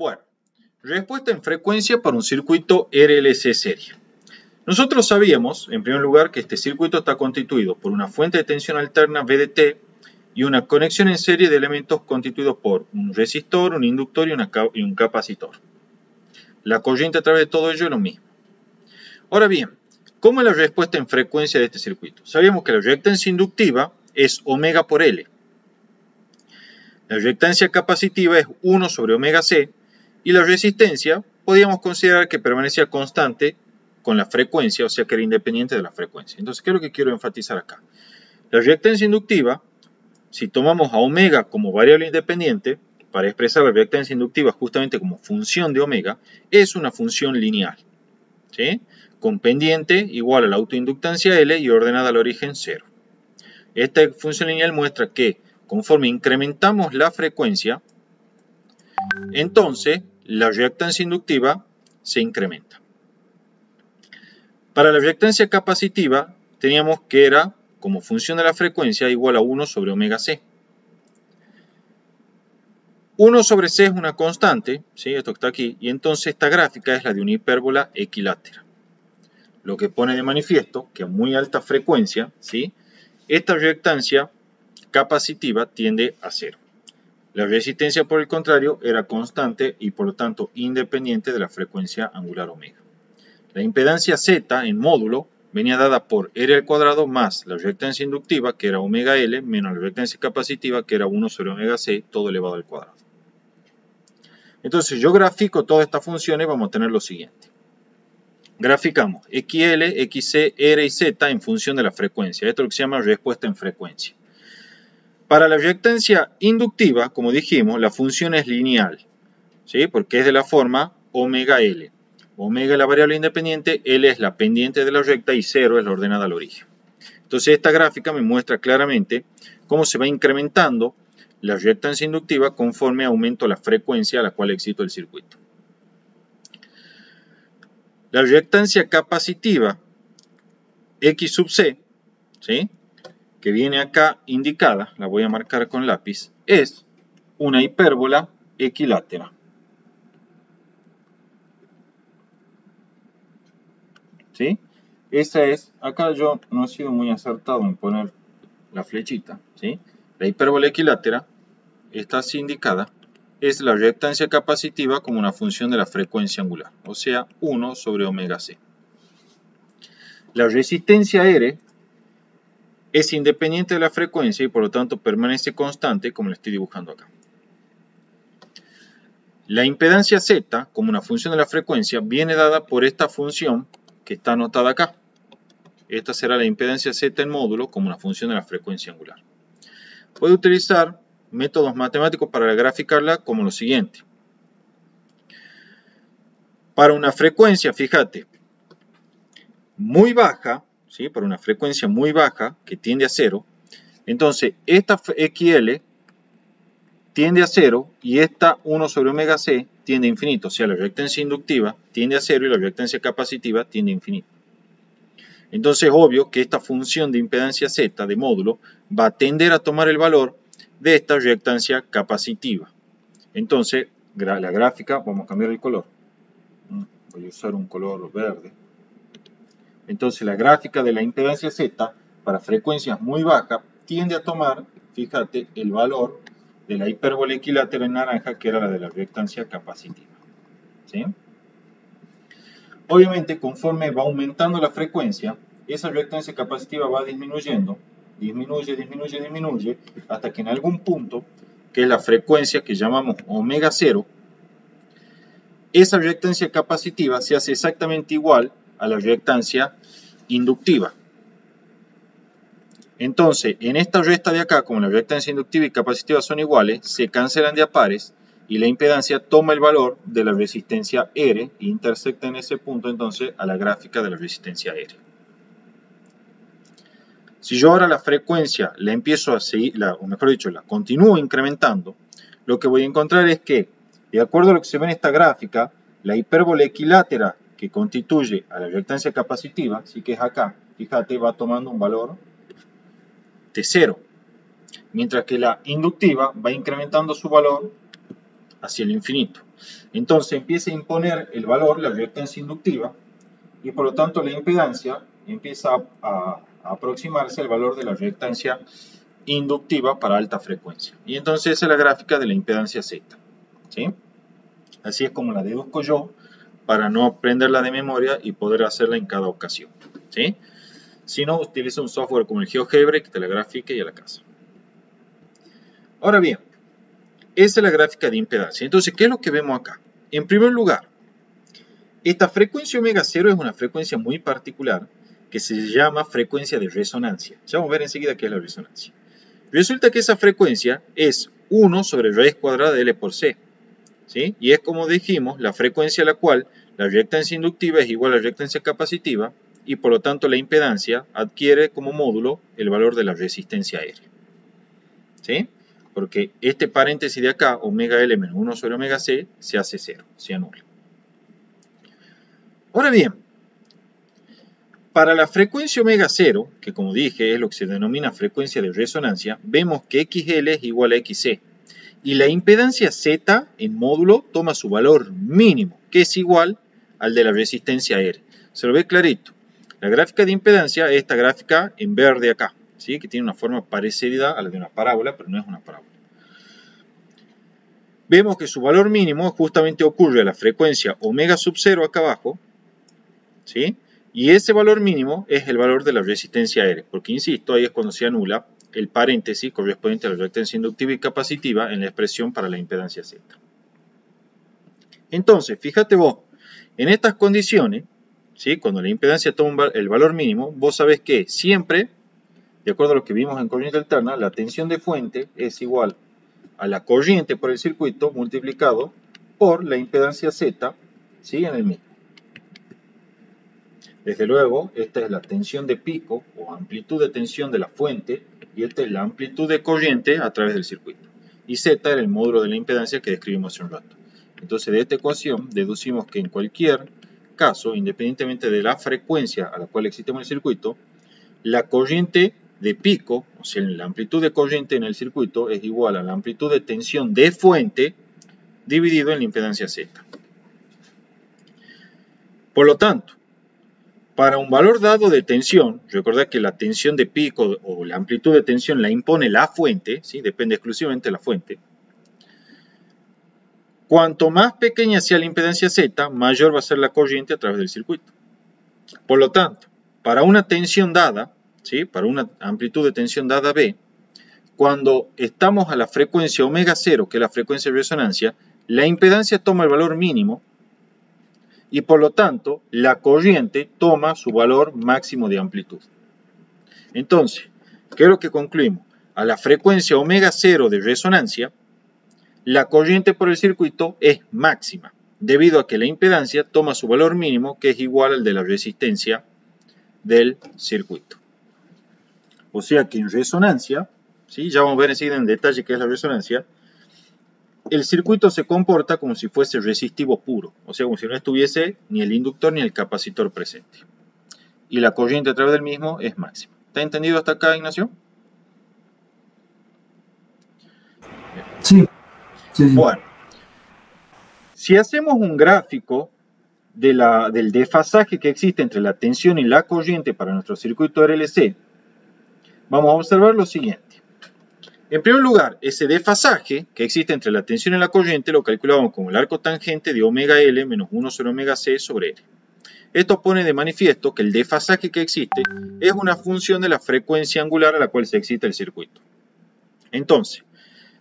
Bueno, respuesta en frecuencia para un circuito RLC serie. Nosotros sabíamos, en primer lugar, que este circuito está constituido por una fuente de tensión alterna VDT y una conexión en serie de elementos constituidos por un resistor, un inductor y un capacitor. La corriente a través de todo ello es lo mismo. Ahora bien, ¿cómo es la respuesta en frecuencia de este circuito? Sabíamos que la reactancia inductiva es omega por L. La reactancia capacitiva es 1 sobre omega C y la resistencia podríamos considerar que permanecía constante con la frecuencia, o sea que era independiente de la frecuencia. Entonces, ¿qué es lo que quiero enfatizar acá? La reactancia inductiva, si tomamos a omega como variable independiente, para expresar la reactancia inductiva justamente como función de omega, es una función lineal, ¿sí? Con pendiente igual a la autoinductancia L y ordenada al origen 0. Esta función lineal muestra que conforme incrementamos la frecuencia, entonces la reactancia inductiva se incrementa. Para la reactancia capacitiva teníamos que era, como función de la frecuencia, igual a 1 sobre omega C. 1 sobre C es una constante, ¿sí? Esto que está aquí, y entonces esta gráfica es la de una hipérbola equilátera. Lo que pone de manifiesto que a muy alta frecuencia, ¿sí? Esta reactancia capacitiva tiende a 0. La resistencia, por el contrario, era constante y por lo tanto independiente de la frecuencia angular omega. La impedancia Z en módulo venía dada por R al cuadrado más la reactancia inductiva, que era omega L, menos la reactancia capacitiva, que era 1 sobre omega C, todo elevado al cuadrado. Entonces yo grafico todas estas funciones, vamos a tener lo siguiente. Graficamos XL, XC, R y Z en función de la frecuencia. Esto es lo que se llama respuesta en frecuencia. Para la reactancia inductiva, como dijimos, la función es lineal, ¿sí? Porque es de la forma omega L. Omega es la variable independiente, L es la pendiente de la recta y 0 es la ordenada al origen. Entonces esta gráfica me muestra claramente cómo se va incrementando la reactancia inductiva conforme aumento la frecuencia a la cual excito el circuito. La reactancia capacitiva X sub C, ¿sí? Que viene acá indicada, la voy a marcar con lápiz, es una hipérbola equilátera. ¿Sí? Esa es, acá yo no he sido muy acertado en poner la flechita, ¿sí? La hipérbola equilátera está así indicada, es la reactancia capacitiva como una función de la frecuencia angular, o sea, 1 sobre omega C. La resistencia R es independiente de la frecuencia y por lo tanto permanece constante como lo estoy dibujando acá. La impedancia Z, como una función de la frecuencia, viene dada por esta función que está anotada acá. Esta será la impedancia Z en módulo como una función de la frecuencia angular. Puedo utilizar métodos matemáticos para graficarla como lo siguiente. Para una frecuencia, fíjate, muy baja, ¿sí? Para una frecuencia muy baja que tiende a 0, entonces esta XL tiende a 0 y esta 1 sobre omega C tiende a infinito. O sea, la reactancia inductiva tiende a 0 y la reactancia capacitiva tiende a infinito. Entonces es obvio que esta función de impedancia Z de módulo va a tender a tomar el valor de esta reactancia capacitiva. Entonces, la gráfica, vamos a cambiar el color. Voy a usar un color verde. Entonces la gráfica de la impedancia Z para frecuencias muy bajas tiende a tomar, fíjate, el valor de la hipérbola equilátera en naranja, que era la de la reactancia capacitiva. ¿Sí? Obviamente, conforme va aumentando la frecuencia, esa reactancia capacitiva va disminuyendo, disminuye, hasta que en algún punto, que es la frecuencia que llamamos omega 0, esa reactancia capacitiva se hace exactamente igual a la reactancia inductiva. Entonces, en esta resta de acá, como la reactancia inductiva y capacitiva son iguales, se cancelan de a pares y la impedancia toma el valor de la resistencia R e intersecta en ese punto entonces a la gráfica de la resistencia R. Si yo ahora la frecuencia la empiezo a seguir, o mejor dicho, la continúo incrementando, lo que voy a encontrar es que, de acuerdo a lo que se ve en esta gráfica, la hipérbola equilátera que constituye a la reactancia capacitiva, sí que es acá, fíjate, va tomando un valor de 0, mientras que la inductiva va incrementando su valor hacia el infinito. Entonces empieza a imponer el valor, la reactancia inductiva, y por lo tanto la impedancia empieza a aproximarse al valor de la reactancia inductiva para alta frecuencia. Y entonces esa es la gráfica de la impedancia Z. ¿Sí? Así es como la deduzco yo, para no aprenderla de memoria y poder hacerla en cada ocasión. ¿Sí? Si no, utiliza un software como el GeoGebra que te la grafique y a la casa. Ahora bien, esa es la gráfica de impedancia. Entonces, ¿qué es lo que vemos acá? En primer lugar, esta frecuencia omega 0 es una frecuencia muy particular que se llama frecuencia de resonancia. Ya vamos a ver enseguida qué es la resonancia. Resulta que esa frecuencia es 1 sobre raíz cuadrada de L por C. ¿Sí? Y es como dijimos, la frecuencia a la cual la reactancia inductiva es igual a la reactancia capacitiva y por lo tanto la impedancia adquiere como módulo el valor de la resistencia aérea. ¿Sí? Porque este paréntesis de acá, omega L menos 1 sobre omega C, se hace 0, se anula. Ahora bien, para la frecuencia omega 0, que como dije es lo que se denomina frecuencia de resonancia, vemos que XL es igual a XC. Y la impedancia Z en módulo toma su valor mínimo, que es igual al de la resistencia aérea. Se lo ve clarito. La gráfica de impedancia es esta gráfica en verde acá, ¿sí? Que tiene una forma parecida a la de una parábola, pero no es una parábola. Vemos que su valor mínimo justamente ocurre a la frecuencia omega sub 0 acá abajo, ¿sí? Y ese valor mínimo es el valor de la resistencia aérea, porque insisto, ahí es cuando se anula el paréntesis correspondiente a la reactancia inductiva y capacitiva en la expresión para la impedancia Z. Entonces, fíjate vos, en estas condiciones, ¿sí? Cuando la impedancia toma el valor mínimo, vos sabés que siempre, de acuerdo a lo que vimos en corriente alterna, la tensión de fuente es igual a la corriente por el circuito multiplicado por la impedancia Z, ¿sí? En el mismo. Desde luego, esta es la tensión de pico o amplitud de tensión de la fuente y esta es la amplitud de corriente a través del circuito. Y Z era el módulo de la impedancia que describimos hace un rato. Entonces, de esta ecuación deducimos que en cualquier caso, independientemente de la frecuencia a la cual existe en el circuito, la corriente de pico, o sea, la amplitud de corriente en el circuito es igual a la amplitud de tensión de fuente dividido en la impedancia Z. Por lo tanto, para un valor dado de tensión, recordad que la tensión de pico o la amplitud de tensión la impone la fuente, ¿sí? Depende exclusivamente de la fuente. Cuanto más pequeña sea la impedancia Z, mayor va a ser la corriente a través del circuito. Por lo tanto, para una tensión dada, ¿sí? Para una amplitud de tensión dada B, cuando estamos a la frecuencia omega 0, que es la frecuencia de resonancia, la impedancia toma el valor mínimo y por lo tanto la corriente toma su valor máximo de amplitud. Entonces, ¿qué es lo que concluimos? A la frecuencia omega 0 de resonancia, la corriente por el circuito es máxima, debido a que la impedancia toma su valor mínimo, que es igual al de la resistencia del circuito. O sea que en resonancia, ¿sí? Ya vamos a ver enseguida en detalle qué es la resonancia, el circuito se comporta como si fuese resistivo puro, o sea, como si no estuviese ni el inductor ni el capacitor presente. Y la corriente a través del mismo es máxima. ¿Está entendido hasta acá, Ignacio? Sí. Bueno, si hacemos un gráfico del desfasaje que existe entre la tensión y la corriente para nuestro circuito RLC, vamos a observar lo siguiente. En primer lugar, ese desfasaje que existe entre la tensión y la corriente lo calculamos como el arco tangente de omega L menos 1 sobre omega C sobre L. Esto pone de manifiesto que el desfasaje que existe es una función de la frecuencia angular a la cual se excita el circuito. Entonces,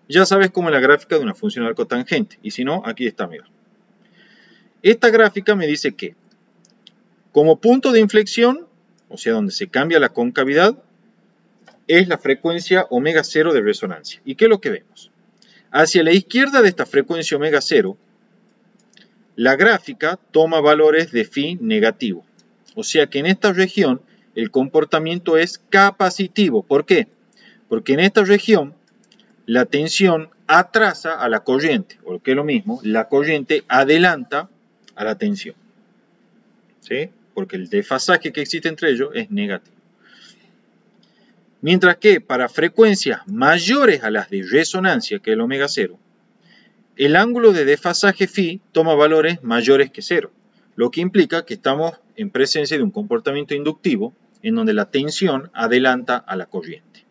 ya sabes cómo es la gráfica de una función de arco tangente, y si no, aquí está, mira. Esta gráfica me dice que, como punto de inflexión, o sea, donde se cambia la concavidad, es la frecuencia omega 0 de resonancia. ¿Y qué es lo que vemos? Hacia la izquierda de esta frecuencia omega 0, la gráfica toma valores de phi negativo. O sea que en esta región el comportamiento es capacitivo. ¿Por qué? Porque en esta región la tensión atrasa a la corriente, o lo que es lo mismo, la corriente adelanta a la tensión. ¿Sí? Porque el desfasaje que existe entre ellos es negativo. Mientras que para frecuencias mayores a las de resonancia, que es el omega 0, el ángulo de desfasaje phi toma valores mayores que 0, lo que implica que estamos en presencia de un comportamiento inductivo en donde la tensión adelanta a la corriente.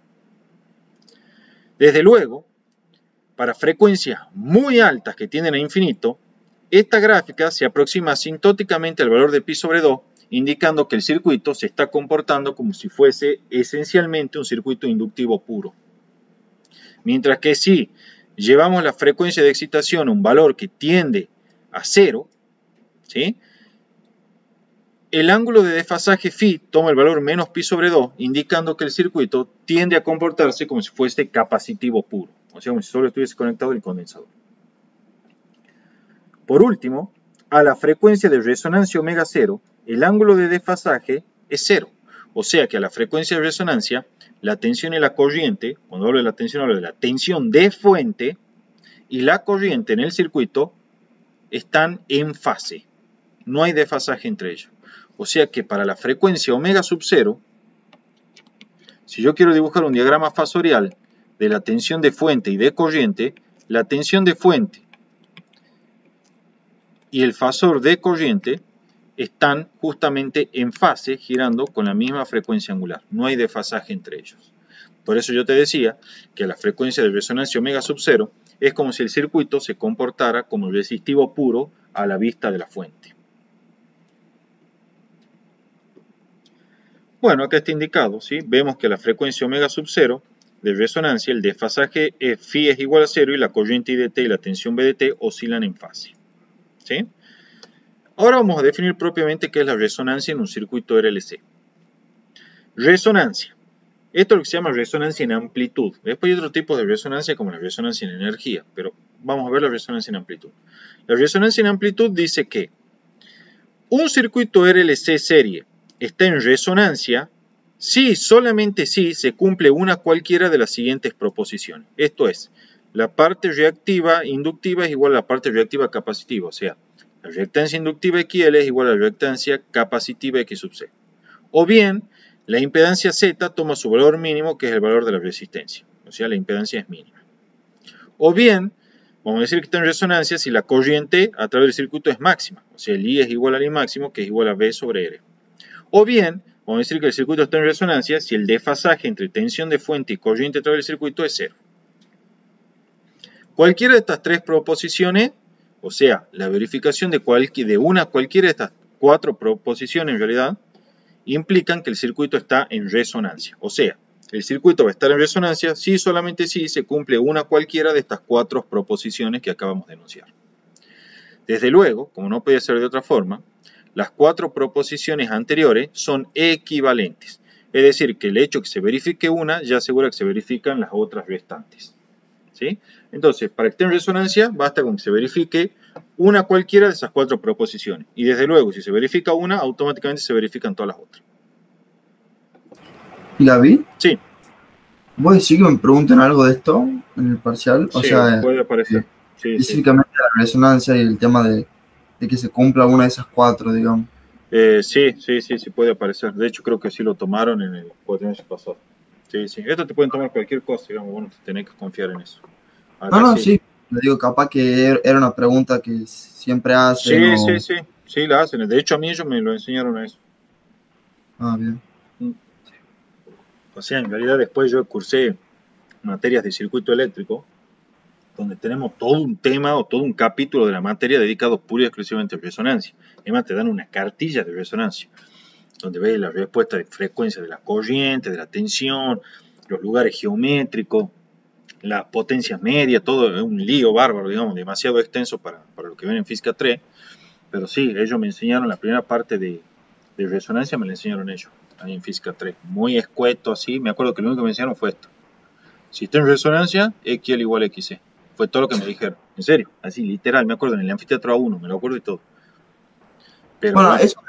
Desde luego, para frecuencias muy altas que tienden a infinito, esta gráfica se aproxima asintóticamente al valor de pi sobre 2, indicando que el circuito se está comportando como si fuese esencialmente un circuito inductivo puro. Mientras que si llevamos la frecuencia de excitación a un valor que tiende a 0, ¿sí?, el ángulo de desfasaje phi toma el valor menos pi sobre 2, indicando que el circuito tiende a comportarse como si fuese capacitivo puro, o sea, como si solo estuviese conectado el condensador. Por último, a la frecuencia de resonancia omega 0, el ángulo de desfasaje es 0, o sea que a la frecuencia de resonancia, la tensión y la corriente, cuando hablo de la tensión hablo de la tensión de fuente, y la corriente en el circuito están en fase, no hay desfasaje entre ellos. O sea que para la frecuencia omega sub 0, si yo quiero dibujar un diagrama fasorial de la tensión de fuente y de corriente, la tensión de fuente y el fasor de corriente están justamente en fase, girando con la misma frecuencia angular. No hay desfasaje entre ellos. Por eso yo te decía que la frecuencia de resonancia omega sub 0 es como si el circuito se comportara como resistivo puro a la vista de la fuente. Bueno, acá está indicado, ¿sí? Vemos que la frecuencia omega sub 0 de resonancia, el desfasaje phi es igual a 0 y la corriente IDT y la tensión BDT oscilan en fase, ¿sí? Ahora vamos a definir propiamente qué es la resonancia en un circuito RLC. Resonancia. Esto es lo que se llama resonancia en amplitud. Después hay otro tipo de resonancia como la resonancia en energía, pero vamos a ver la resonancia en amplitud. La resonancia en amplitud dice que un circuito RLC serie está en resonancia si, solamente si, se cumple una cualquiera de las siguientes proposiciones. Esto es, la parte reactiva inductiva es igual a la parte reactiva capacitiva, o sea, la reactancia inductiva XL es igual a la reactancia capacitiva X sub C. O bien, la impedancia Z toma su valor mínimo, que es el valor de la resistencia, o sea, la impedancia es mínima. O bien, vamos a decir que está en resonancia si la corriente a través del circuito es máxima, o sea, el I es igual al I máximo, que es igual a V sobre R. O bien, vamos a decir que el circuito está en resonancia si el desfasaje entre tensión de fuente y corriente a través del circuito es 0. Cualquiera de estas tres proposiciones, o sea, la verificación de cualquiera de estas cuatro proposiciones en realidad, implican que el circuito está en resonancia. O sea, el circuito va a estar en resonancia si solamente si se cumple una cualquiera de estas cuatro proposiciones que acabamos de enunciar. Desde luego, como no puede ser de otra forma, las cuatro proposiciones anteriores son equivalentes. Es decir, que el hecho que se verifique una ya asegura que se verifican las otras restantes, ¿sí? Entonces, para que esté en resonancia, basta con que se verifique una cualquiera de esas cuatro proposiciones. Y desde luego, si se verifica una, automáticamente se verifican todas las otras. ¿Y la vi? Sí. ¿Vos decís que me preguntan algo de esto en el parcial? O sí, sea, puede aparecer. Sí, específicamente la resonancia y el tema de que se cumpla una de esas cuatro, digamos. Sí, puede aparecer. De hecho, creo que sí lo tomaron en el cuatrimestre pasado. Sí. Esto te pueden tomar cualquier cosa, digamos, bueno, tenés que confiar en eso. Acá No, sí. Le digo, capaz que era una pregunta que siempre hacen. Sí, la hacen. De hecho, a mí ellos me lo enseñaron a eso. Ah, bien. O sea, en realidad después yo cursé materias de circuito eléctrico, donde tenemos todo un tema o todo un capítulo de la materia dedicado pura y exclusivamente a resonancia. Además te dan una cartilla de resonancia, donde ves la respuesta de frecuencia de la corriente, de la tensión, los lugares geométricos, las potencias medias, todo es un lío bárbaro, digamos, demasiado extenso para lo que ven en Física 3. Pero sí, ellos me enseñaron la primera parte de resonancia, me la enseñaron ellos, ahí en Física 3. Muy escueto así, me acuerdo que lo único que me enseñaron fue esto. Si está en resonancia, XL igual a XC. Fue todo lo que me dijeron. En serio, así, literal, me acuerdo en el anfiteatro A1, me lo acuerdo y todo. Pero, bueno, eso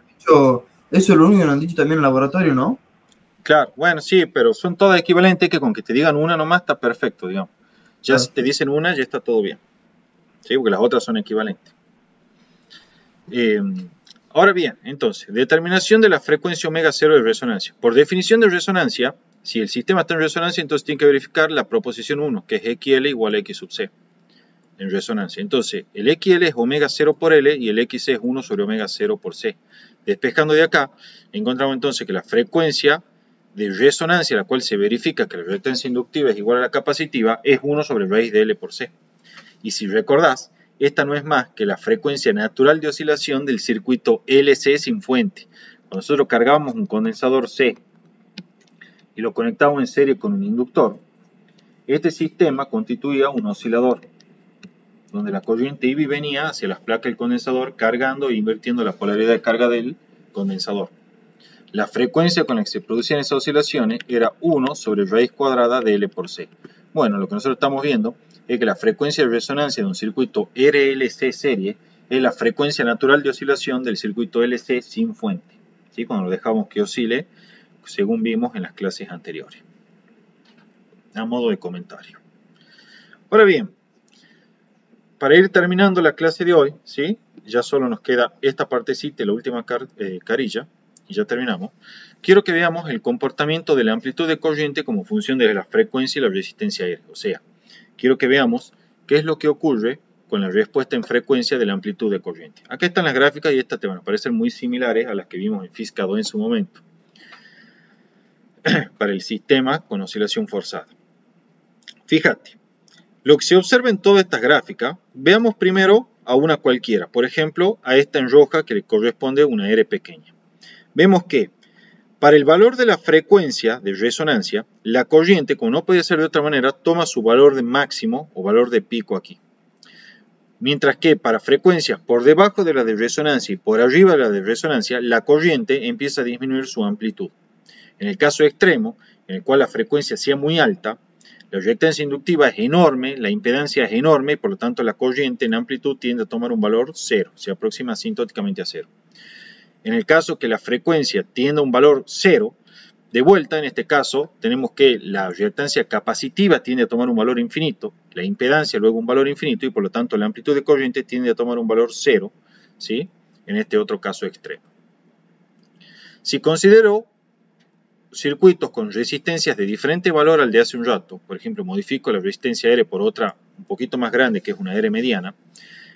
es lo único que nos han dicho también en el laboratorio, ¿no? Claro, bueno, sí, pero son todas equivalentes, que con que te digan una nomás está perfecto, digamos. Ya si te dicen una, ya está todo bien. ¿Sí? Porque las otras son equivalentes. Ahora bien, entonces, determinación de la frecuencia omega 0 de resonancia. Por definición de resonancia, si el sistema está en resonancia, entonces tiene que verificar la proposición 1, que es XL igual a X sub C. en resonancia. Entonces, el XL es omega 0 por L y el XC es 1 sobre omega 0 por C. Despejando de acá, encontramos entonces que la frecuencia de resonancia, la cual se verifica que la reactancia inductiva es igual a la capacitiva, es 1 sobre raíz de L por C. Y si recordás, esta no es más que la frecuencia natural de oscilación del circuito LC sin fuente. Cuando nosotros cargábamos un condensador C y lo conectábamos en serie con un inductor, este sistema constituía un oscilador, donde la corriente iba y venía hacia las placas del condensador cargando e invirtiendo la polaridad de carga del condensador. La frecuencia con la que se producían esas oscilaciones era 1 sobre raíz cuadrada de L por C. Bueno, lo que nosotros estamos viendo es que la frecuencia de resonancia de un circuito RLC serie es la frecuencia natural de oscilación del circuito LC sin fuente, ¿sí? Cuando lo dejamos que oscile, según vimos en las clases anteriores. A modo de comentario. Ahora bien, para ir terminando la clase de hoy, ¿sí? Ya solo nos queda esta partecita, la última carilla, y ya terminamos. Quiero que veamos el comportamiento de la amplitud de corriente como función de la frecuencia y la resistencia aérea. O sea, quiero que veamos qué es lo que ocurre con la respuesta en frecuencia de la amplitud de corriente. Acá están las gráficas y estas te van a parecer muy similares a las que vimos en Física 2 en su momento, para el sistema con oscilación forzada. Fíjate. Lo que se observa en todas estas gráficas, veamos primero a una cualquiera, por ejemplo a esta en roja que le corresponde una R pequeña. Vemos que para el valor de la frecuencia de resonancia, la corriente, como no podía ser de otra manera, toma su valor de máximo o valor de pico aquí. Mientras que para frecuencias por debajo de la de resonancia y por arriba de la de resonancia, la corriente empieza a disminuir su amplitud. En el caso extremo, en el cual la frecuencia sea muy alta, la reactancia inductiva es enorme, la impedancia es enorme, por lo tanto la corriente en amplitud tiende a tomar un valor 0, se aproxima asintóticamente a 0. En el caso que la frecuencia tienda a un valor 0, de vuelta en este caso tenemos que la reactancia capacitiva tiende a tomar un valor infinito, la impedancia luego un valor infinito y por lo tanto la amplitud de corriente tiende a tomar un valor 0, ¿sí? En este otro caso extremo. Si considero circuitos con resistencias de diferente valor al de hace un rato, por ejemplo modifico la resistencia R por otra un poquito más grande que es una R mediana,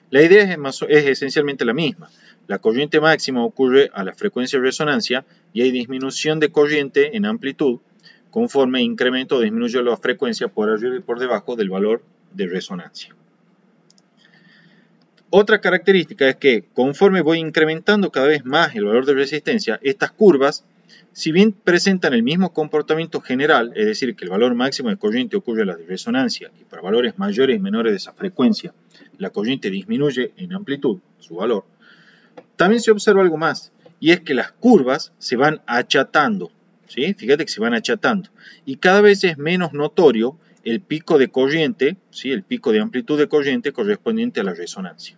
la idea es esencialmente la misma. La corriente máxima ocurre a la frecuencia de resonancia y hay disminución de corriente en amplitud conforme incremento o disminuye la frecuencia por arriba y por debajo del valor de resonancia. Otra característica es que conforme voy incrementando cada vez más el valor de resistencia, estas curvas, si bien presentan el mismo comportamiento general, es decir, que el valor máximo de corriente ocurre a la de resonancia y para valores mayores y menores de esa frecuencia, la corriente disminuye en amplitud, su valor, también se observa algo más, y es que las curvas se van achatando, ¿sí? Fíjate que se van achatando, y cada vez es menos notorio el pico de corriente, ¿sí? El pico de amplitud de corriente correspondiente a la resonancia.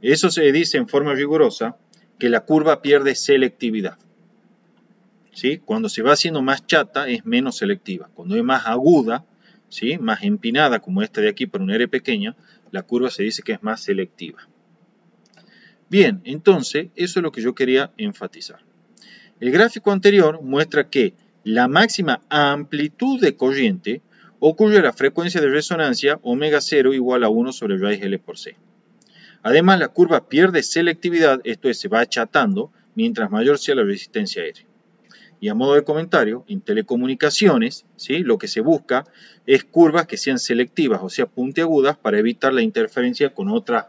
Eso se dice en forma rigurosa que la curva pierde selectividad. ¿Sí? Cuando se va haciendo más chata es menos selectiva. Cuando es más aguda, ¿sí? Más empinada como esta de aquí por una R pequeña, la curva se dice que es más selectiva. Bien, entonces eso es lo que yo quería enfatizar. El gráfico anterior muestra que la máxima amplitud de corriente ocurre a la frecuencia de resonancia omega 0 igual a 1 sobre raíz L por C. Además la curva pierde selectividad, esto es, se va achatando mientras mayor sea la resistencia R. Y a modo de comentario, en telecomunicaciones, ¿sí? Lo que se busca es curvas que sean selectivas, o sea, puntiagudas, para evitar la interferencia con otras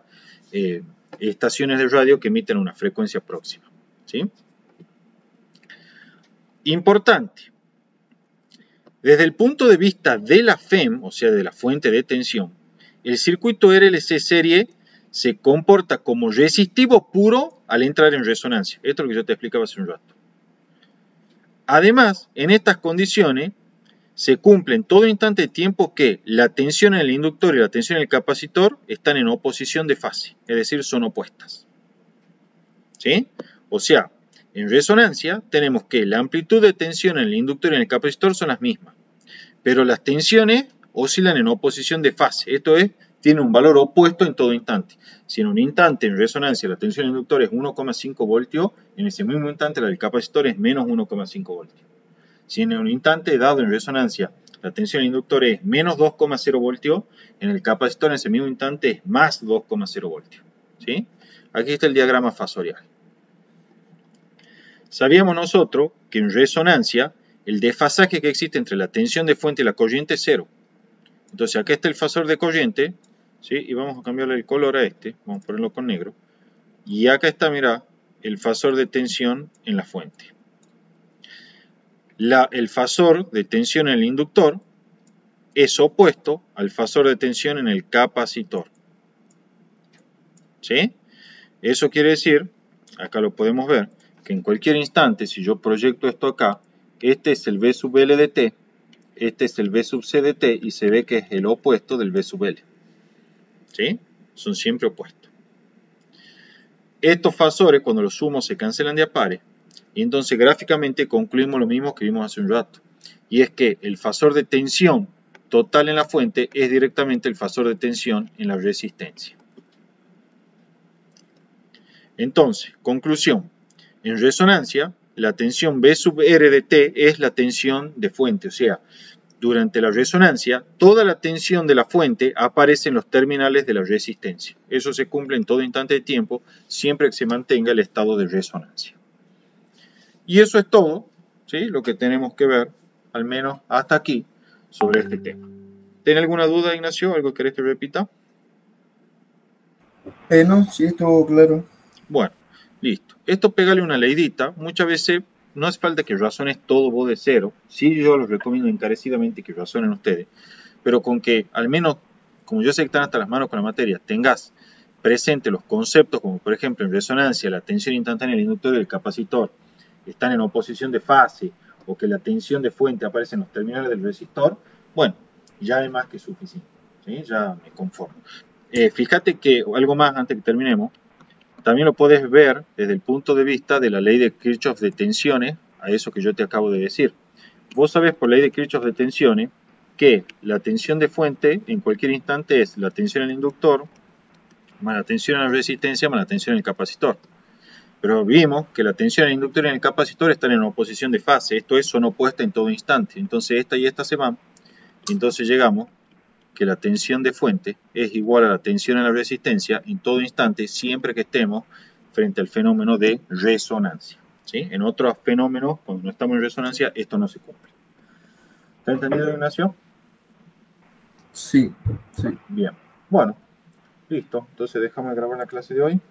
estaciones de radio que emiten una frecuencia próxima, ¿sí? Importante, desde el punto de vista de la FEM, o sea, de la fuente de tensión, el circuito RLC serie se comporta como resistivo puro al entrar en resonancia. Esto es lo que yo te explicaba hace un rato. Además, en estas condiciones se cumple en todo instante de tiempo que la tensión en el inductor y la tensión en el capacitor están en oposición de fase, es decir, son opuestas. ¿Sí? O sea, en resonancia tenemos que la amplitud de tensión en el inductor y en el capacitor son las mismas, pero las tensiones oscilan en oposición de fase, esto es, tiene un valor opuesto en todo instante. Si en un instante en resonancia la tensión inductor es 1,5 voltios, en ese mismo instante la del capacitor es menos 1,5 voltios. Si en un instante dado en resonancia la tensión del inductor es menos 2,0 voltios, en el capacitor en ese mismo instante es más 2,0 voltios. ¿Sí? Aquí está el diagrama fasorial. Sabíamos nosotros que en resonancia el desfasaje que existe entre la tensión de fuente y la corriente es cero. Entonces acá está el fasor de corriente, ¿sí? Y vamos a cambiarle el color a este, vamos a ponerlo con negro. Y acá está, mirá, el fasor de tensión en la fuente. El fasor de tensión en el inductor es opuesto al fasor de tensión en el capacitor. ¿Sí? Eso quiere decir, acá lo podemos ver, que en cualquier instante, si yo proyecto esto acá, este es el V sub L de T, este es el V sub C de T, y se ve que es el opuesto del V sub L. ¿Sí? Son siempre opuestos. Estos fasores, cuando los sumo, se cancelan de a pares, y entonces gráficamente concluimos lo mismo que vimos hace un rato, y es que el fasor de tensión total en la fuente es directamente el fasor de tensión en la resistencia. Entonces, conclusión, en resonancia, la tensión V sub R de T es la tensión de fuente, o sea, durante la resonancia, toda la tensión de la fuente aparece en los terminales de la resistencia. Eso se cumple en todo instante de tiempo, siempre que se mantenga el estado de resonancia. Y eso es todo, ¿sí? Lo que tenemos que ver, al menos hasta aquí, sobre este tema. ¿Tiene alguna duda, Ignacio? ¿Algo querés que repita? No, sí, estuvo claro. Bueno, listo. Esto pégale una leidita. Muchas veces no hace falta que razones todo vos de cero. Sí, yo les recomiendo encarecidamente que razonen ustedes. Pero con que al menos, como yo sé que están hasta las manos con la materia, tengas presente los conceptos, como por ejemplo en resonancia, la tensión instantánea del inductor y del capacitor están en oposición de fase, o que la tensión de fuente aparece en los terminales del resistor, bueno, ya es más que suficiente. ¿Sí? Ya me conformo. Fíjate que, algo más antes que terminemos, también lo puedes ver desde el punto de vista de la ley de Kirchhoff de tensiones, a eso que yo te acabo de decir. Vos sabés por ley de Kirchhoff de tensiones que la tensión de fuente en cualquier instante es la tensión en el inductor más la tensión en la resistencia más la tensión en el capacitor. Pero vimos que la tensión en el inductor y en el capacitor están en oposición de fase, esto es, son opuestas en todo instante. Entonces esta y esta se van, y entonces llegamos que la tensión de fuente es igual a la tensión en la resistencia en todo instante, siempre que estemos frente al fenómeno de resonancia. ¿Sí? En otros fenómenos, cuando no estamos en resonancia, esto no se cumple. ¿Está entendido, Ignacio? Sí, sí. Bien. Bueno, listo. Entonces dejamos de grabar la clase de hoy.